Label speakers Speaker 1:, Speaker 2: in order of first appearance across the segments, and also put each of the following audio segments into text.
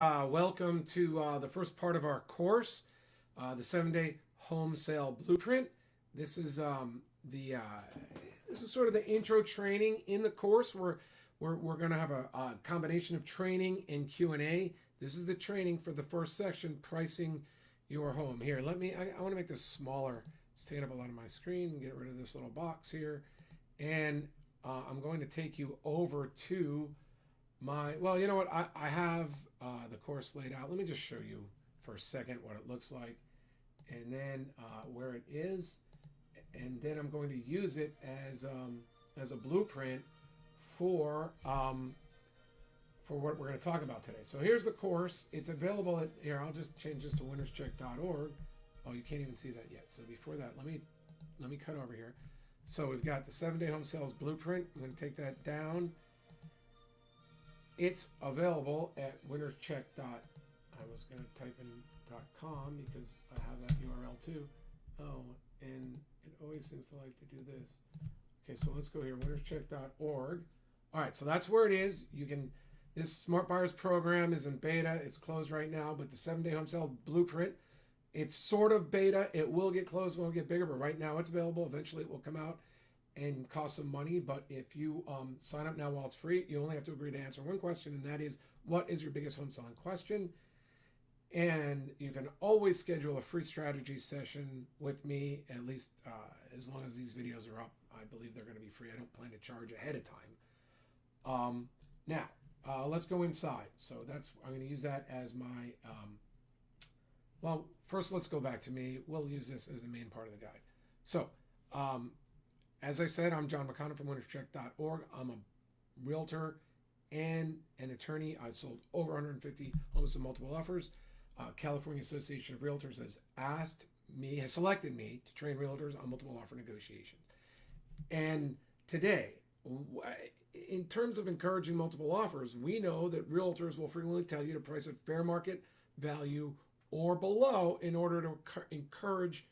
Speaker 1: Welcome to the first part of our course, the 7-day home sale blueprint. This is this is sort of the intro training in the course. We're going to have a combination of training and Q&A. This is the training for the first section, pricing your home. Here, I want to make this smaller. It's taking up a lot of my screen and get rid of this little box here. And I'm going to take you over to well, you know what? I have the course laid out. Let me just show you for a second what it looks like, and then where it is, and then I'm going to use it as a blueprint for what we're going to talk about today. So here's the course. It's available at here. I'll just change this to winnerscheck.org. Oh, you can't even see that yet. So before that, let me cut over here. So we've got the 7-day home sales blueprint. I'm going to take that down. It's available at winnerscheck. I was going to type in .com because I have that URL too. Oh, and it always seems to like to do this. Okay, so let's go here, winnerscheck.org. All right, so that's where it is. This Smart Buyers program is in beta. It's closed right now, but the 7-day home sale blueprint, it's sort of beta. It will get closed, will get bigger, but right now it's available. Eventually it will come out and cost some money, but if you sign up now while it's free, you only have to agree to answer one question, and that is, what is your biggest home selling question? And you can always schedule a free strategy session with me, at least as long as these videos are up. I believe they're going to be free. I don't plan to charge ahead of time. Now, let's go inside. So I'm going to use that as my, well, first let's go back to me. We'll use this as the main part of the guide. So, as I said, I'm John McConnin from winnerscheck.org. I'm a realtor and an attorney. I've sold over 150 homes and multiple offers. California Association of Realtors has selected me to train realtors on multiple offer negotiations. And today, in terms of encouraging multiple offers, we know that realtors will frequently tell you to price at fair market value or below in order to encourage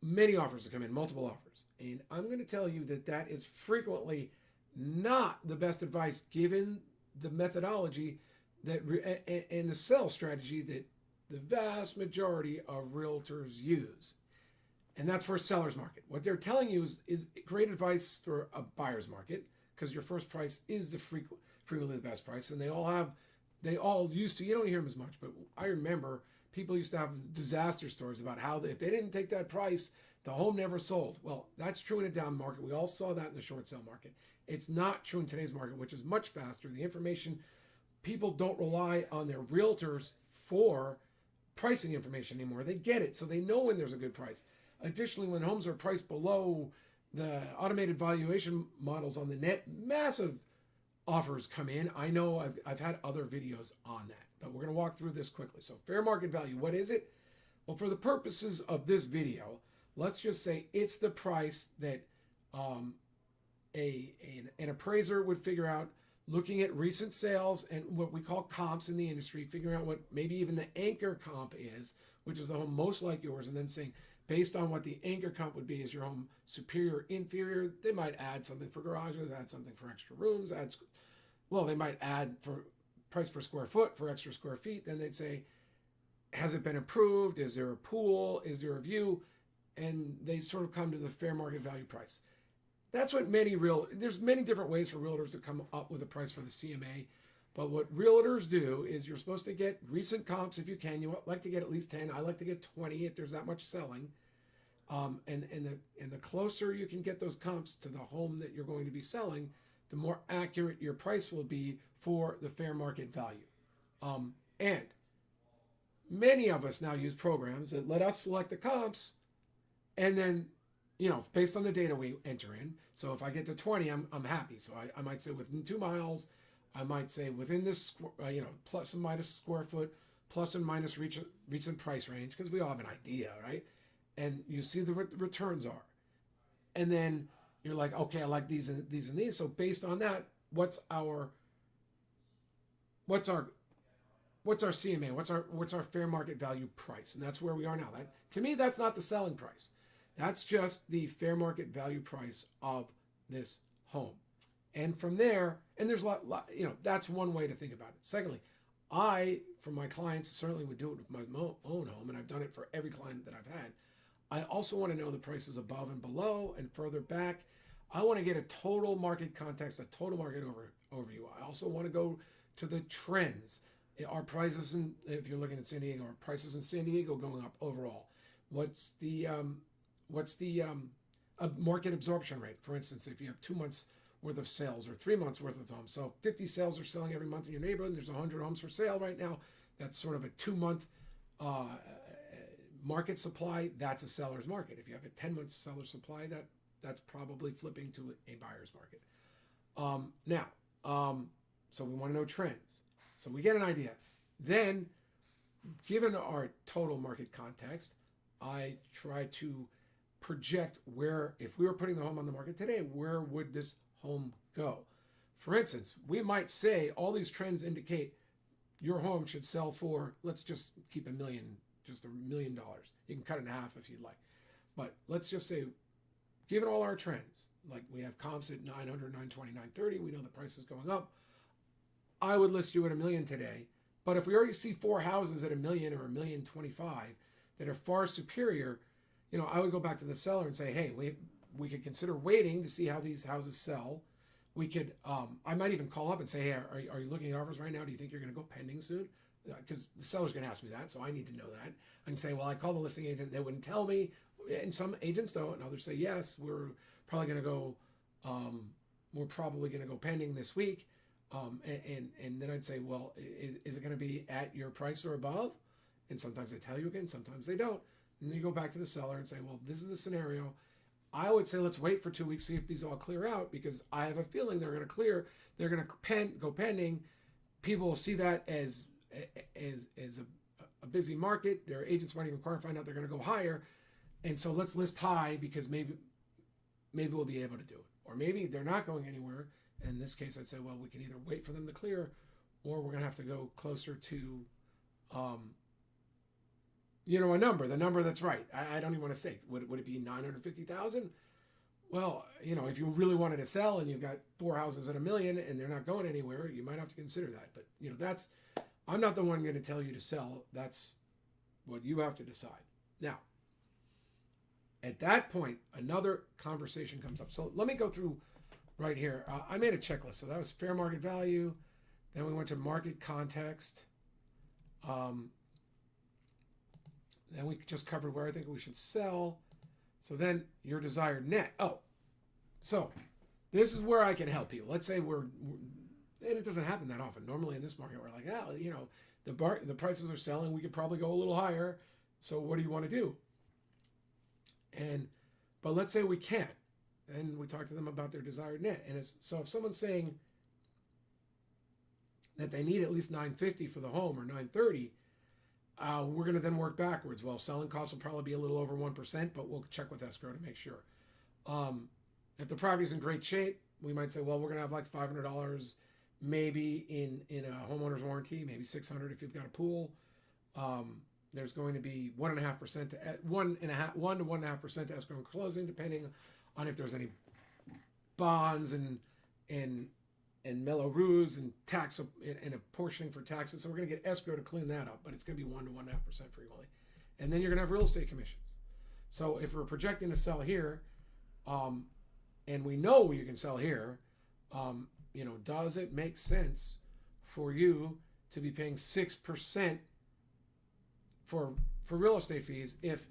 Speaker 1: many offers to come in, multiple offers. And I'm going to tell you that is frequently not the best advice given the methodology and the sales strategy that the vast majority of realtors use. And that's for a seller's market. What they're telling you is great advice for a buyer's market, because your first price is frequently the best price. And they all used to, you don't hear them as much, but I remember people used to have disaster stories about how if they didn't take that price, the home never sold. Well, that's true in a down market. We all saw that in the short sale market. It's not true in today's market, which is much faster. The information, people don't rely on their realtors for pricing information anymore. They get it, so they know when there's a good price. Additionally, when homes are priced below the automated valuation models on the net, massive offers come in. I know I've had other videos on that, but we're going to walk through this quickly. So fair market value, what is it? Well, for the purposes of this video, let's just say it's the price that an appraiser would figure out, looking at recent sales and what we call comps in the industry, figuring out what maybe even the anchor comp is, which is the home most like yours, and then saying, based on what the anchor comp would be, is your home superior or inferior? They might add something for garages, add something for extra rooms, they might add for price per square foot for extra square feet. Then they'd say, has it been improved? Is there a pool? Is there a view? And they sort of come to the fair market value price. That's what there's many different ways for realtors to come up with a price for the CMA. But what realtors do is you're supposed to get recent comps if you can. You like to get at least 10. I like to get 20 if there's that much selling. And the closer you can get those comps to the home that you're going to be selling, the more accurate your price will be for the fair market value. And many of us now use programs that let us select the comps, and then, based on the data we enter in. So if I get to 20, I'm happy. So I might say within 2 miles, I might say within this, plus and minus square foot, plus and minus recent price range, because we all have an idea, right? And you see the returns are. And then you're like, okay, I like these and these and these. So based on that, what's our CMA? What's our fair market value price? And that's where we are now. To me, that's not the selling price. That's just the fair market value price of this home. And from there, and there's a lot, that's one way to think about it. Secondly, for my clients, certainly would do it with my own home, and I've done it for every client that I've had. I also want to know the prices above and below and further back. I want to get a total market context, a total market overview. I also want to go to the trends. Are prices if you're looking at San Diego, are prices in San Diego going up overall? What's the market absorption rate? For instance, if you have 2 months worth of sales or 3 months worth of homes, so 50 sales are selling every month in your neighborhood, and there's 100 homes for sale right now. That's sort of a 2-month market supply. That's a seller's market. If you have a 10-month seller supply, that's probably flipping to a buyer's market. So we want to know trends. So we get an idea. Then, given our total market context, I try to project where, if we were putting the home on the market today, where would this home go? For instance, we might say all these trends indicate your home should sell for, let's just keep $1 million. You can cut it in half if you'd like. But let's just say, given all our trends, like we have comps at 900, 920, 930, we know the price is going up. I would list you at $1 million today. But if we already see 4 houses at $1 million or $1,025,000 that are far superior, I would go back to the seller and say, hey, we could consider waiting to see how these houses sell. We could, I might even call up and say, hey, are you looking at offers right now? Do you think you're going to go pending soon? Because the seller's going to ask me that, so I need to know that. I can say, well, I called the listing agent, they wouldn't tell me. And some agents don't, and others say, yes, we're probably going to go pending this week. And then I'd say, well, is it going to be at your price or above? And sometimes they tell you again, sometimes they don't. And then you go back to the seller and say, well, this is the scenario. I would say let's wait for 2 weeks, see if these all clear out, because I have a feeling they're going to clear. They're going to go pending. People will see that as a busy market. Their agents might even find out they're going to go higher. And so let's list high because maybe we'll be able to do it. Or maybe they're not going anywhere. In this case, I'd say, well, we can either wait for them to clear, or we're going to have to go closer to, a number, the number that's right. I don't even want to say, would it be 950,000? Well, if you really wanted to sell and you've got 4 houses at $1 million and they're not going anywhere, you might have to consider that. But, I'm not the one going to tell you to sell. That's what you have to decide. Now, at that point, another conversation comes up. So let me go through right here. I made a checklist. So that was fair market value. Then we went to market context. Then we just covered where I think we should sell. So then your desired net. Oh, so this is where I can help you. Let's say and it doesn't happen that often. Normally in this market, we're like, the prices are selling. We could probably go a little higher. So what do you want to do? But let's say we can't. And we talk to them about their desired net. And so if someone's saying that they need at least $950 for the home or $930, we're going to then work backwards. Well, selling costs will probably be a little over 1%, but we'll check with escrow to make sure. If the property's in great shape, we might say, well, we're going to have like $500 maybe in a homeowner's warranty, maybe $600 if you've got a pool. There's going to be 1.5% to 1.5% to escrow and closing, depending on if there's any bonds and mellow rules and tax and apportioning for taxes. So we're going to get escrow to clean that up, but it's going to be 1 to 1.5% frequently. And then you're going to have real estate commissions. So if we're projecting to sell here, and we know you can sell here, does it make sense for you to be paying 6% for real estate fees if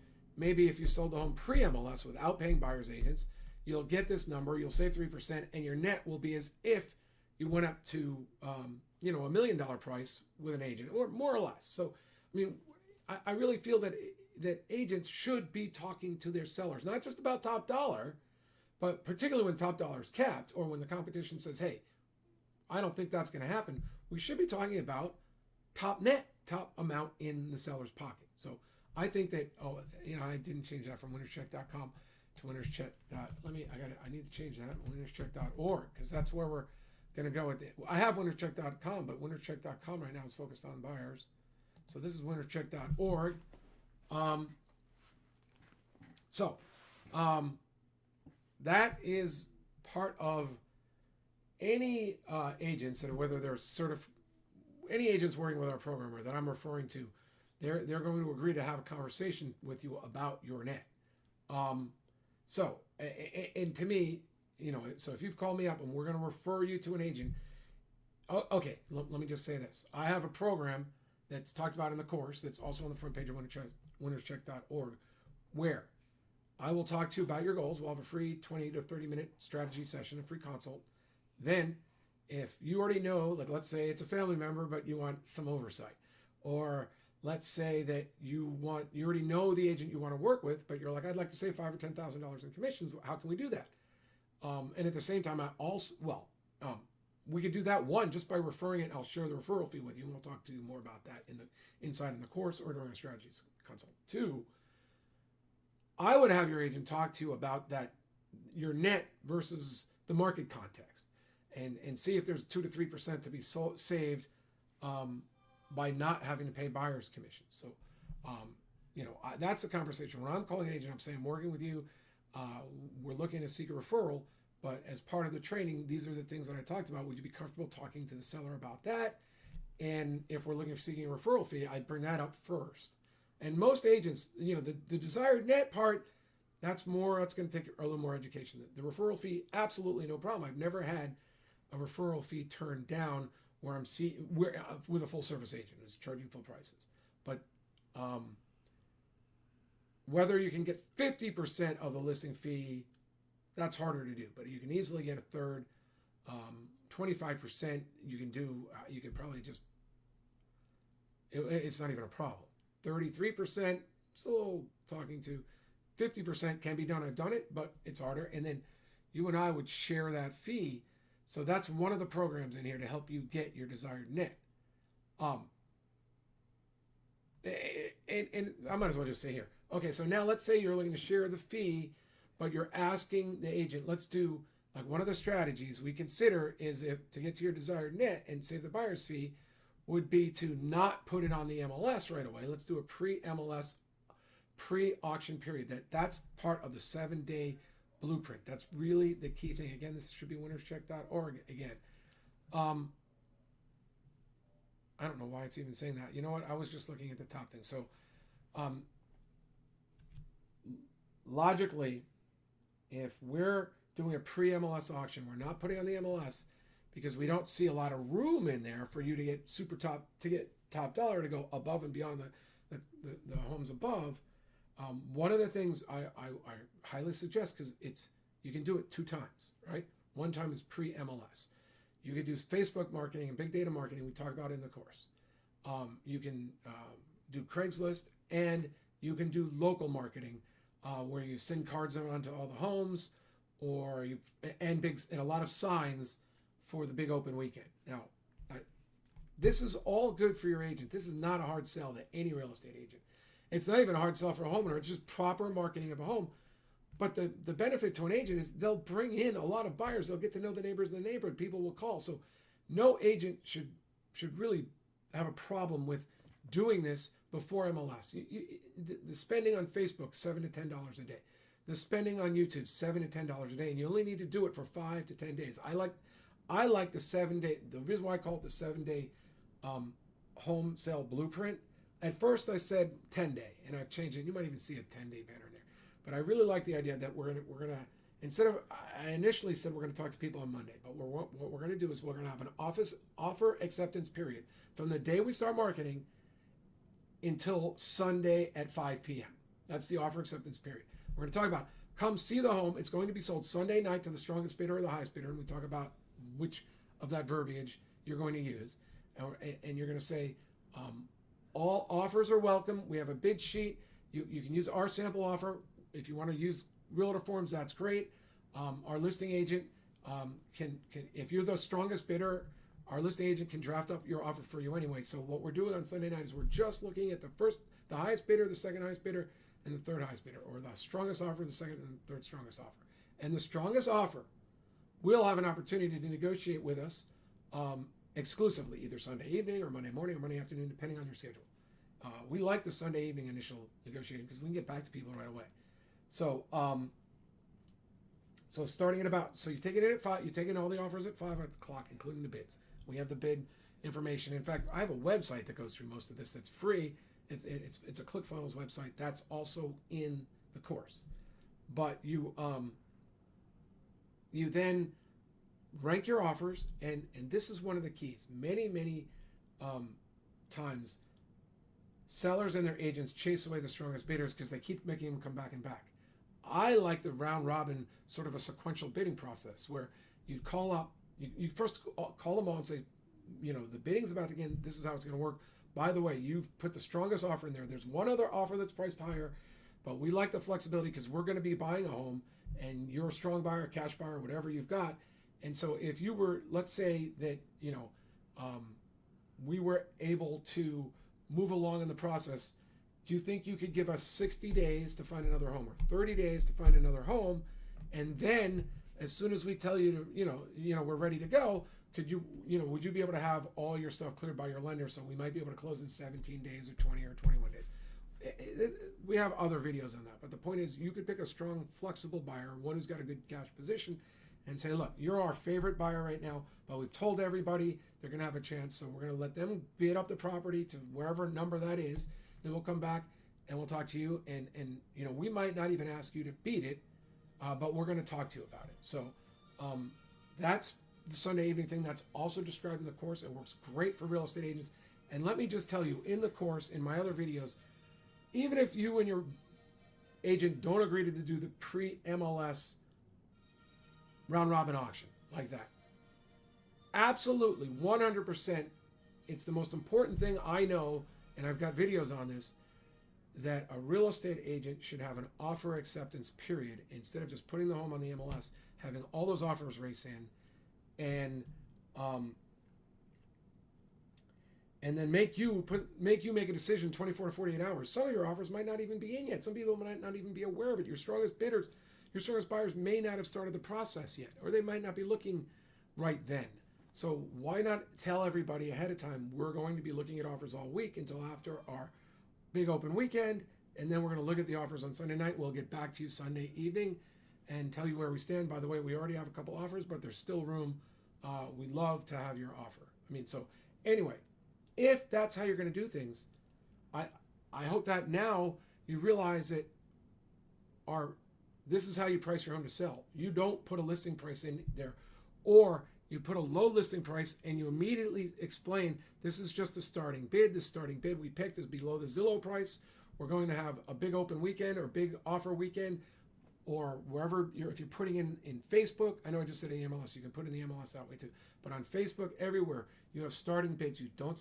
Speaker 1: you sold the home pre-MLS without paying buyer's agents? You'll get this number, you'll save 3%, and your net will be as if you went up to $1 million price with an agent, or more or less. So, I really feel that agents should be talking to their sellers, not just about top dollar, but particularly when top dollar is capped, or when the competition says, hey, I don't think that's going to happen. We should be talking about top net, top amount in the seller's pocket. So I think that, I didn't change that from winnerscheck.com to winnerscheck. I need to change that, winnerscheck.org, because that's where we're going to go with it. I have winnerscheck.com, but winnerscheck.com right now is focused on buyers. So this is winnerscheck.org. That is part of any agents, that whether they're any agents working with our programmer that I'm referring to, they're going to agree to have a conversation with you about your net. So, and to me, so if you've called me up and we're going to refer you to an agent, okay, let me just say this. I have a program that's talked about in the course that's also on the front page of winnerscheck.org, where I will talk to you about your goals. We'll have a free 20 to 30 minute strategy session, a free consult. Then, if you already know, like let's say it's a family member, but you want some oversight, or let's say that you already know the agent you want to work with, but you're like, I'd like to save $5,000 or $10,000 in commissions. How can we do that? And at the same time, we could do that just by referring it. I'll share the referral fee with you, and we'll talk to you more about that inside in the course or during a strategies consult. 2, I would have your agent talk to you about that, your net versus the market context, and see if there's 2 to 3% to be saved by not having to pay buyer's commissions. So, that's the conversation. When I'm calling an agent, I'm saying I'm working with you. We're looking to seek a referral, but as part of the training, these are the things that I talked about. Would you be comfortable talking to the seller about that? And if we're looking for seeking a referral fee, I'd bring that up first. And most agents, the desired net part, that's going to take a little more education. The referral fee, absolutely no problem. I've never had a referral fee turned down where with a full service agent who's charging full prices. But whether you can get 50% of the listing fee, that's harder to do. But you can easily get a third. 25% you can do. You could probably it's not even a problem. 33%, still talking to. 50% can be done. I've done it, but it's harder. And then you and I would share that fee. So that's one of the programs in here to help you get your desired net. And I might as well just say here. Okay, so now let's say you're looking to share the fee, but you're asking the agent, let's do, like, one of the strategies we consider is if to get to your desired net and save the buyer's fee would be to not put it on the MLS right away. Let's do a pre-MLS, pre-auction period. That's part of the 7-day blueprint. That's really the key thing. Again, this should be winnerscheck.org again. I don't know why it's even saying that. You know what? I was just looking at the top thing. So logically, if we're doing a pre-MLS auction, we're not putting on the MLS because we don't see a lot of room in there for you to get top dollar to go above and beyond the homes above. One of the things I highly suggest, because you can do it 2 times, right? One time is pre-MLS. You can do Facebook marketing and big data marketing we talk about in the course. You can do Craigslist, and you can do local marketing where you send cards around to all the homes, and a lot of signs for the big open weekend. Now, this is all good for your agent. This is not a hard sell to any real estate agent. It's not even a hard sell for a homeowner. It's just proper marketing of a home. But the benefit to an agent is they'll bring in a lot of buyers. They'll get to know the neighbors in the neighborhood. People will call. So no agent should really have a problem with doing this before MLS. The spending on Facebook, $7 to $10 a day. The spending on YouTube, $7 to $10 a day. And you only need to do it for 5 to 10 days. I like the 7-day. The reason why I call it the 7-day home sale blueprint. At first I said 10-day, and I've changed it. You might even see a 10-day banner in there. But I really like the idea that we're gonna I initially said we're gonna talk to people on Monday, but what we're gonna do is we're gonna have an offer acceptance period from the day we start marketing until Sunday at 5 p.m. That's the offer acceptance period. We're gonna talk about come see the home. It's going to be sold Sunday night to the strongest bidder or the highest bidder, and we talk about which of that verbiage you're going to use, and you're gonna say. All offers are welcome. We have a bid sheet. You can use our sample offer. If you want to use realtor forms, that's great. Our listing agent can if you're the strongest bidder, our listing agent can draft up your offer for you anyway. So what we're doing on Sunday night is we're just looking at the highest bidder, the second highest bidder, and the third highest bidder, or the strongest offer, the second and third strongest offer. And the strongest offer will have an opportunity to negotiate with us exclusively, either Sunday evening or Monday morning or Monday afternoon, depending on your schedule. We like the Sunday evening initial negotiation because we can get back to people right away. So, starting at so you take it in at 5. You take in all the offers at 5 o'clock, including the bids. We have the bid. information. In fact, I have a website that goes through most of this that's free. It's a ClickFunnels website that's also in the course. But you then rank your offers, and this is one of the keys. Many times sellers and their agents chase away the strongest bidders because they keep making them come back and back. I like the round robin, sort of a sequential bidding process where you call up, you first call them all and say, the bidding's about to begin. This is how it's going to work. By the way, you've put the strongest offer in there. There's one other offer that's priced higher, but we like the flexibility because we're going to be buying a home and you're a strong buyer, cash buyer, whatever you've got. And so if you were, let's say that, we were able to move along in the process, do you think you could give us 60 days to find another home or 30 days to find another home? And then as soon as we tell you to, we're ready to go, would you be able to have all your stuff cleared by your lender? So we might be able to close in 17 days or 20 or 21 days. We have other videos on that, but the point is you could pick a strong, flexible buyer, one who's got a good cash position, and say, look, you're our favorite buyer right now, but we've told everybody they're going to have a chance, so we're going to let them bid up the property to wherever number that is. Then we'll come back and we'll talk to you, and we might not even ask you to beat it, but we're going to talk to you about it. So that's the Sunday evening thing. That's also described in the course. It works great for real estate agents. And let me just tell you, in the course, in my other videos, even if you and your agent don't agree to do the pre-MLS round robin auction like that, absolutely 100%, it's the most important thing I know, and I've got videos on this, that a real estate agent should have an offer acceptance period instead of just putting the home on the MLS, having all those offers race in, and then make you make a decision 24 to 48 hours. Some of your offers might not even be in yet. Some people might not even be aware of it. Your strongest bidders, your strongest buyers may not have started the process yet, or they might not be looking right then. So why not tell everybody ahead of time, we're going to be looking at offers all week until after our big open weekend, and then we're going to look at the offers on Sunday night. We'll get back to you Sunday evening and tell you where we stand. By the way, we already have a couple offers, but there's still room. We'd love to have your offer. So anyway, if that's how you're going to do things, I hope that now you realize that this is how you price your home to sell. You don't put a listing price in there, or you put a low listing price and you immediately explain, this is just the starting bid. The starting bid we picked is below the Zillow price. We're going to have a big open weekend or big offer weekend, or wherever if you're putting in Facebook. I know I just said the MLS, you can put in the MLS that way too. But on Facebook, everywhere, you have starting bids. You don't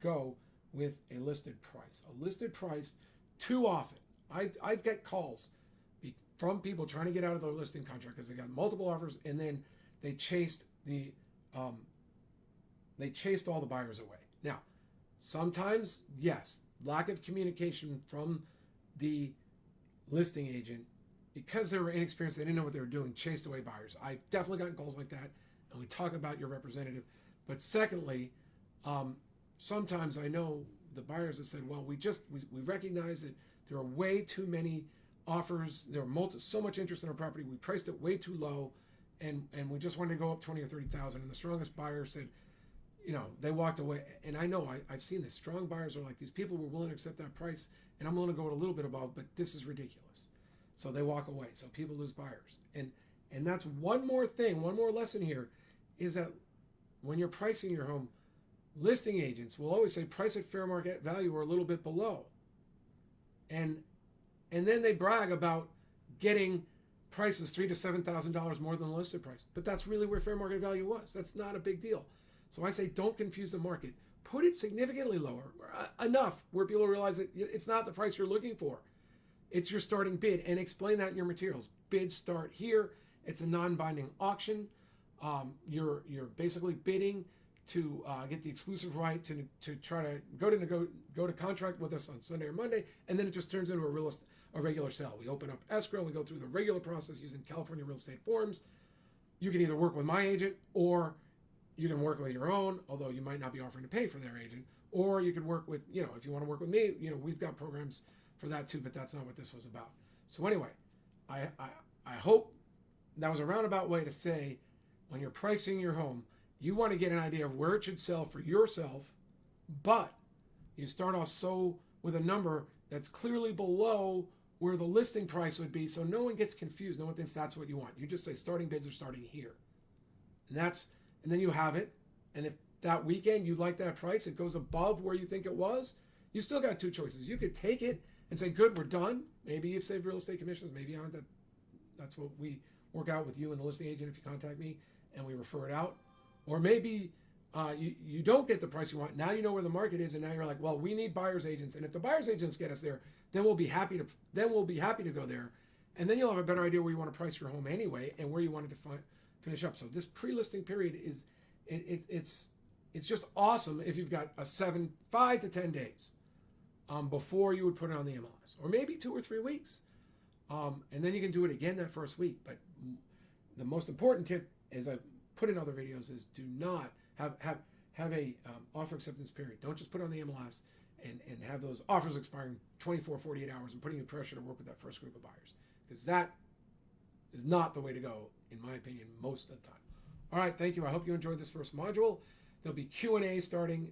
Speaker 1: go with a listed price. A listed price, too often, I've got calls from people trying to get out of their listing contract because they got multiple offers, and then they chased all the buyers away. Now, sometimes, yes, lack of communication from the listing agent, because they were inexperienced, they didn't know what they were doing, chased away buyers. I've definitely gotten calls like that, and we talk about your representative. But secondly, sometimes I know the buyers have said, well, we recognize that there are way too many offers, there are so much interest in our property, we priced it way too low, and we just wanted to go up 20 or 30,000. And the strongest buyer said, they walked away. And I know I've seen this. Strong buyers are like, these people were willing to accept that price, and I'm willing to go a little bit above, but this is ridiculous. So they walk away. So people lose buyers. And that's one more thing, one more lesson here, is that when you're pricing your home, listing agents will always say price at fair market value or a little bit below. And then they brag about getting prices $3,000 to $7,000 more than the listed price. But that's really where fair market value was. That's not a big deal. So I say don't confuse the market. Put it significantly lower, enough where people realize that it's not the price you're looking for. It's your starting bid, and explain that in your materials. Bids start here. It's a non-binding auction. You're basically bidding to get the exclusive right to try to go to contract with us on Sunday or Monday, and then it just turns into a regular sale. We open up escrow, and we go through the regular process using California real estate forms. You can either work with my agent, or you can work with your own, although you might not be offering to pay for their agent, or you could work with, if you want to work with me, we've got programs for that too, but that's not what this was about. So anyway, I hope that was a roundabout way to say, when you're pricing your home, You want to get an idea of where it should sell for yourself, but you start off with a number that's clearly below where the listing price would be, so no one gets confused. No one thinks that's what you want. You just say starting bids are starting here. And then you have it. And if that weekend you like that price, it goes above where you think it was, you still got two choices. You could take it and say, good, we're done. Maybe you've saved real estate commissions. Maybe you aren't. That's what we work out with you and the listing agent if you contact me and we refer it out. Or maybe you don't get the price you want. Now you know where the market is, and now you're like, well, we need buyer's agents. And if the buyer's agents get us there, then we'll be happy to go there. And then you'll have a better idea where you want to price your home anyway and where you want it to finish up. So this pre-listing period it's just awesome if you've got 5 to 10 days before you would put it on the MLS, or maybe 2 or 3 weeks. And then you can do it again that first week. But the most important tip, as I've put in other videos, is do not have a offer acceptance period. Don't just put it on the MLS and have those offers expiring 24, 48 hours and putting the pressure to work with that first group of buyers. Because that is not the way to go, in my opinion, most of the time. All right, thank you. I hope you enjoyed this first module. There'll be Q&A starting